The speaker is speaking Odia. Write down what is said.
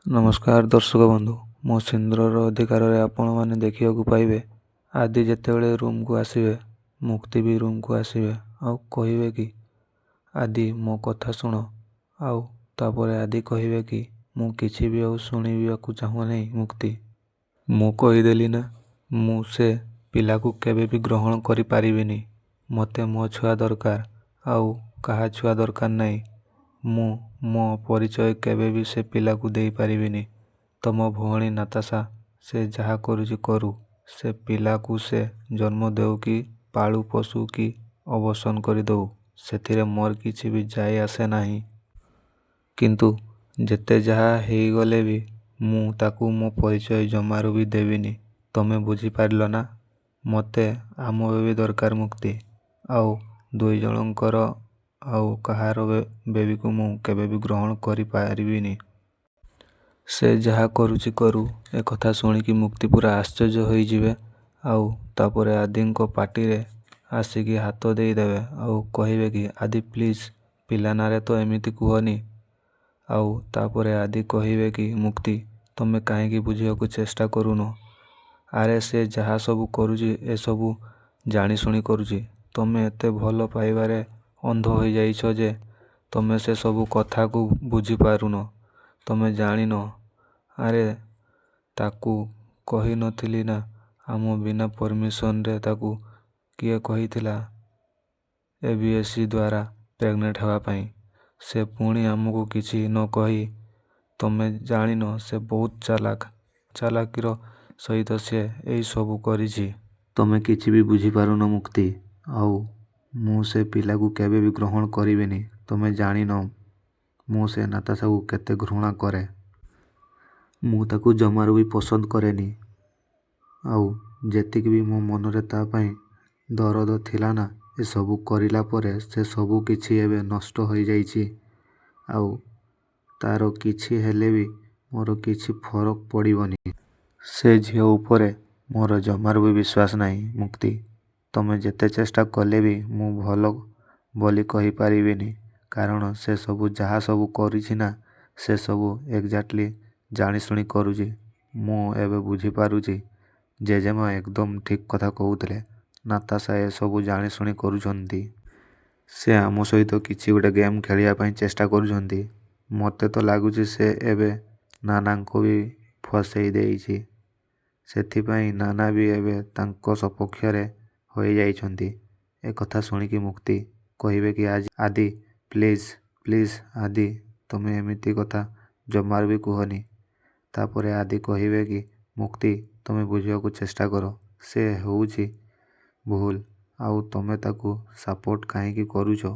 ନମସ୍କାର ଦର୍ଶକ ବନ୍ଧୁ, ମୋ ସିନ୍ଦୁରର ଅଧିକାରରେ ଆପଣମାନେ ଦେଖିବାକୁ ପାଇବେ। ଆଦି ଯେତେବେଳେ ରୁମ୍କୁ ଆସିବେ, ମୁକ୍ତି ବି ରୁମ୍କୁ ଆସିବେ ଆଉ କହିବେ କି ଆଦି ମୋ କଥା ଶୁଣ। ଆଉ ତାପରେ ଆଦି କହିବେ କି ମୁଁ କିଛି ବି ଆଉ ଶୁଣିବାକୁ ଚାହୁଁନାହିଁ ମୁକ୍ତି। ମୁଁ କହିଦେଲି ନା, ମୁଁ ସେ ପିଲାକୁ କେବେ ବି ଗ୍ରହଣ କରିପାରିବିନି। ମୋତେ ମୋ ଛୁଆ ଦରକାର, ଆଉ କାହା ଛୁଆ ଦରକାର ନାହିଁ। ମୁଁ ମୋ ପରିଚୟ କେବେ ବି ସେ ପିଲାକୁ ଦେଇପାରିବିନି। ତମ ଭଉଣୀ ନାତାଶା ସେ ଯାହା କରୁଛି କରୁ। ସେ ପିଲାକୁ ସେ ଜନ୍ମ ଦେଉ କି ପାଳୁ ପଶୁ କି ଅବସନ କରିଦେଉ, ସେଥିରେ ମୋର କିଛି ବି ଯାଏ ଆସେ ନାହିଁ। କିନ୍ତୁ ଯେତେ ଯାହା ହେଇଗଲେ ବି ମୁଁ ତାକୁ ମୋ ପରିଚୟ ଜମାରୁ ବି ଦେବିନି। ତମେ ବୁଝିପାରିଲ ନା? ମୋତେ ଆମ ବେବି ଦରକାର ମୁକ୍ତି। ଆଉ ଦୁଇ ଜଣଙ୍କର ଆଉ କାହାର ବେବିକୁ ମୁଁ କେବେ ବି ଗ୍ରହଣ କରିପାରିବିନି। ସେ ଯାହା କରୁଛି କରୁ। ଏ କଥା ଶୁଣିକି ମୁକ୍ତି ପୁରା ଆଶ୍ଚର୍ଯ୍ୟ ହୋଇଯିବେ। ଆଉ ତାପରେ ଆଦିଙ୍କ ପାଟିରେ ଆସିକି ହାତ ଦେଇଦେବେ ଆଉ କହିବେ କି ଆଦି ପ୍ଲିଜ୍ ପିଲା ନାଁରେ ତ ଏମିତି କୁହନି। ଆଉ ତାପରେ ଆଦି କହିବେ କି ମୁକ୍ତି ତମେ କାହିଁକି ବୁଝିବାକୁ ଚେଷ୍ଟା କରୁନ? ଆରେ ସେ ଯାହା ସବୁ କରୁଛି ଏସବୁ ଜାଣିଶୁଣି କରୁଛି। ତମେ ଏତେ ଭଲ ପାଇବାରେ ଅନ୍ଧ ହୋଇଯାଇଛ ଯେ ତମେ ସେ ସବୁ କଥାକୁ ବୁଝିପାରୁନ। ତମେ ଜାଣିନ। ଆରେ ତାକୁ କହିନଥିଲି ନା ଆମ ବିନା ପରମିଶନରେ ତାକୁ କିଏ କହିଥିଲା ABSC ଦ୍ୱାରା ପ୍ରେଗନେଣ୍ଟ ହେବା ପାଇଁ। ସେ ପୁଣି ଆମକୁ କିଛି ନ କହି, ତମେ ଜାଣିନ ସେ ବହୁତ ଚାଲାକିର ସହିତ ସେ ଏଇସବୁ କରିଛି। ତମେ କିଛି ବି ବୁଝିପାରୁନ ମୁକ୍ତି। ଆଉ ମୁଁ ସେ ପିଲାକୁ କେବେ ବି ଗ୍ରହଣ କରିବିନି। ତମେ ଜାଣିନ ମୁଁ ସେ ନାତାଶାକୁ କେତେ ଘୃଣା କରେ। ମୁଁ ତାକୁ ଜମାରୁ ବି ପସନ୍ଦ କରେନି। ଆଉ ଯେତିକି ବି ମୋ ମନରେ ତା ପାଇଁ ଦରଦ ଥିଲା ନା, ଏସବୁ କରିଲା ପରେ ସେ ସବୁ କିଛି ଏବେ ନଷ୍ଟ ହୋଇଯାଇଛି। ଆଉ ତାର କିଛି ହେଲେ ବି ମୋର କିଛି ଫରକ ପଡ଼ିବନି। ସେ ଝିଅ ଉପରେ ମୋର ଜମାରୁ ବି ବିଶ୍ୱାସ ନାହିଁ ମୁକ୍ତି। ତମେ ଯେତେ ଚେଷ୍ଟା କଲେ ବି ମୁଁ ଭଲ ବୋଲି କହିପାରିବିନି। କାରଣ ସେ ସବୁ ଯାହା ସବୁ କରିଛି ନା, ସେ ସବୁ ଏକ୍ଜାକ୍ଟଲି ଜାଣିଶୁଣି କରୁଛି। ମୁଁ ଏବେ ବୁଝିପାରୁଛି ଜେଜେମା ଏକଦମ ଠିକ କଥା କହୁଥିଲେ। ନାତାଶା ଏସବୁ ଜାଣିଶୁଣି କରୁଛନ୍ତି। ସେ ଆମ ସହିତ କିଛି ଗୋଟେ ଗେମ୍ ଖେଳିବା ପାଇଁ ଚେଷ୍ଟା କରୁଛନ୍ତି। ମୋତେ ତ ଲାଗୁଛି ସେ ଏବେ ନାନାଙ୍କୁ ବି ଫସେଇ ଦେଇଛି। ସେଥିପାଇଁ ନାନା ବି ଏବେ ତାଙ୍କ ସପକ୍ଷରେ ହୋଇଯାଇଛନ୍ତି। ଏ କଥା ଶୁଣିକି ମୁକ୍ତି କହିବେ କି ଆଦି ପ୍ଲିଜ୍ ଆଦି ତମେ ଏମିତି କଥା ଜମାରୁ ବି କୁହନି। ତାପରେ ଆଦି କହିବେ କି ମୁକ୍ତି ତମେ ବୁଝିବାକୁ ଚେଷ୍ଟା କର। ସେ ହେଉଛି ଭୁଲ ଆଉ ତମେ ତାକୁ ସାପୋର୍ଟ କାହିଁକି କରୁଛ?